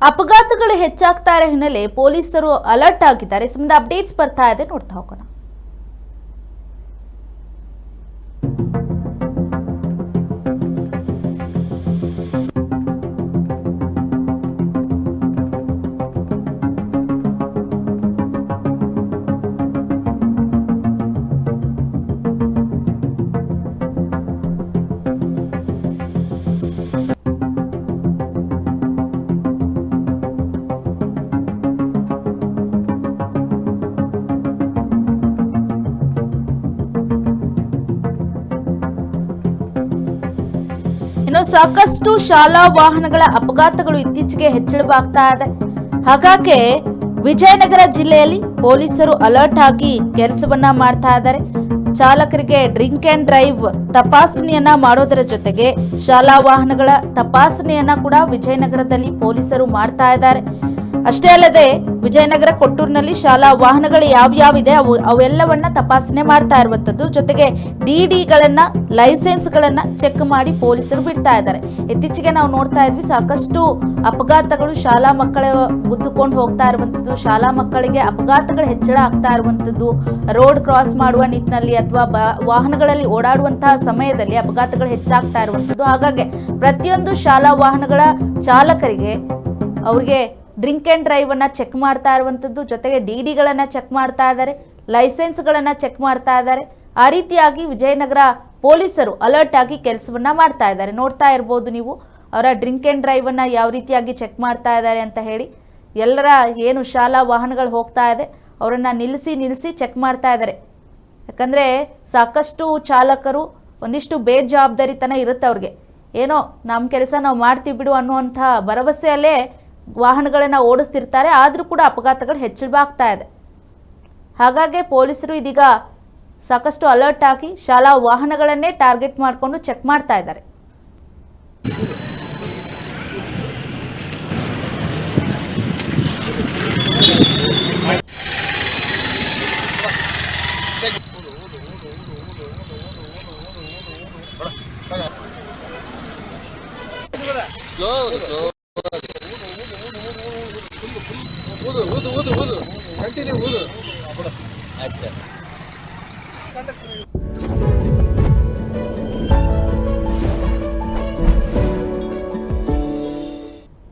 ಅಪಘಾತಗಳು ಹೆಚ್ಚಾಗ್ತಾ ಇರೋ ಹಿನ್ನೆಲೆ ಪೊಲೀಸರು ಅಲರ್ಟ್ ಆಗಿದ್ದಾರೆ. ಸಂಬಂಧ ಅಪ್ಡೇಟ್ಸ್ ಬರ್ತಾ ಇದೆ, ನೋಡ್ತಾ ಹೋಗೋಣ. ಇನ್ನು ಸಾಕಷ್ಟು ಶಾಲಾ ವಾಹನಗಳ ಅಪಘಾತಗಳು ಇತ್ತೀಚೆಗೆ ಹೆಚ್ಚಳವಾಗ್ತಾ ಇದೆ. ಹಾಗಾಗಿ ವಿಜಯನಗರ ಜಿಲ್ಲೆಯಲ್ಲಿ ಪೊಲೀಸರು ಅಲರ್ಟ್ ಆಗಿ ಕೆಲಸವನ್ನ ಮಾಡ್ತಾ ಇದ್ದಾರೆ. ಚಾಲಕರಿಗೆ ಡ್ರಿಂಕ್ ಅಂಡ್ ಡ್ರೈವ್ ತಪಾಸಣೆಯನ್ನ ಮಾಡೋದರ ಜೊತೆಗೆ ಶಾಲಾ ವಾಹನಗಳ ತಪಾಸಣೆಯನ್ನ ಕೂಡ ವಿಜಯನಗರದಲ್ಲಿ ಪೊಲೀಸರು ಮಾಡ್ತಾ ಇದ್ದಾರೆ. ಅಷ್ಟೇ ಅಲ್ಲದೆ ವಿಜಯನಗರ ಕೊಟ್ಟೂರಿನಲ್ಲಿ ಶಾಲಾ ವಾಹನಗಳು ಯಾವ್ಯಾವಿದೆ ಅವೆಲ್ಲವನ್ನ ತಪಾಸಣೆ ಮಾಡ್ತಾ ಇರುವಂತದ್ದು. ಜೊತೆಗೆ ಡಿಡಿಗಳನ್ನ ಲೈಸೆನ್ಸ್ ಗಳನ್ನ ಚೆಕ್ ಮಾಡಿ ಪೊಲೀಸರು ಬಿಡ್ತಾ ಇದ್ದಾರೆ. ಇತ್ತೀಚೆಗೆ ನಾವು ನೋಡ್ತಾ ಇದ್ವಿ, ಸಾಕಷ್ಟು ಅಪಘಾತಗಳು ಶಾಲಾ ಮಕ್ಕಳ ಗುದ್ದುಕೊಂಡು ಹೋಗ್ತಾ ಇರುವಂತದ್ದು, ಶಾಲಾ ಮಕ್ಕಳಿಗೆ ಅಪಘಾತಗಳು ಹೆಚ್ಚಳ ಆಗ್ತಾ ಇರುವಂತದ್ದು, ರೋಡ್ ಕ್ರಾಸ್ ಮಾಡುವ ನಿಟ್ಟಿನಲ್ಲಿ ಅಥವಾ ವಾಹನಗಳಲ್ಲಿ ಓಡಾಡುವಂತಹ ಸಮಯದಲ್ಲಿ ಅಪಘಾತಗಳು ಹೆಚ್ಚಾಗ್ತಾ ಇರುವಂತದ್ದು. ಹಾಗಾಗಿ ಪ್ರತಿಯೊಂದು ಶಾಲಾ ವಾಹನಗಳ ಚಾಲಕರಿಗೆ ಅವ್ರಿಗೆ ಡ್ರಿಂಕ್ ಅಂಡ್ ಡ್ರೈವ್ ಅನ್ನ ಚೆಕ್ ಮಾಡ್ತಾ ಇರುವಂತದ್ದು, ಜೊತೆಗೆ ಡಿಡಿಗಳನ್ನ ಚೆಕ್ ಮಾಡ್ತಾ ಇದ್ದಾರೆ, ಲೈಸೆನ್ಸ್ಗಳನ್ನ ಚೆಕ್ ಮಾಡ್ತಾ ಇದ್ದಾರೆ. ಆ ರೀತಿಯಾಗಿ ವಿಜಯನಗರ ಪೊಲೀಸರು ಅಲರ್ಟ್ ಆಗಿ ಕೆಲಸವನ್ನ ಮಾಡ್ತಾ ಇದ್ದಾರೆ. ನೋಡ್ತಾ ಇರ್ಬೋದು ನೀವು ಅವರ ಡ್ರಿಂಕ್ ಅಂಡ್ ಡ್ರೈವ್ ಅನ್ನ ಯಾವ ರೀತಿಯಾಗಿ ಚೆಕ್ ಮಾಡ್ತಾ ಇದ್ದಾರೆ ಅಂತ ಹೇಳಿ. ಎಲ್ಲರ ಏನು ಶಾಲಾ ವಾಹನಗಳು ಹೋಗ್ತಾ ಇದೆ ಅವರನ್ನ ನಿಲ್ಲಿಸಿ ಚೆಕ್ ಮಾಡ್ತಾ ಇದ್ದಾರೆ. ಯಾಕಂದ್ರೆ ಸಾಕಷ್ಟು ಚಾಲಕರು ಒಂದಿಷ್ಟು ಬೇಜವಾಬ್ದಾರಿತನ ಇರುತ್ತೆ ಅವ್ರಿಗೆ. ಏನೋ ನಮ್ಮ ಕೆಲಸ ನಾವು ಮಾಡ್ತೀವಿ ಬಿಡು ಅನ್ನುವಂಥ ಭರವಸೆಯಲ್ಲೇ ವಾಹನಗಳನ್ನು ಓಡಿಸ್ತಿರ್ತಾರೆ. ಆದರೂ ಕೂಡ ಅಪಘಾತಗಳು ಹೆಚ್ಚಳವಾಗ್ತಾ ಇದೆ. ಹಾಗಾಗಿ ಪೊಲೀಸರು ಇದೀಗ ಸಾಕಷ್ಟು ಅಲರ್ಟ್ ಆಗಿ ಶಾಲಾ ವಾಹನಗಳನ್ನೇ ಟಾರ್ಗೆಟ್ ಮಾಡಿಕೊಂಡು ಚೆಕ್ ಮಾಡ್ತಾ ಇದ್ದಾರೆ. ಕಂಟಿನ್ಯೂ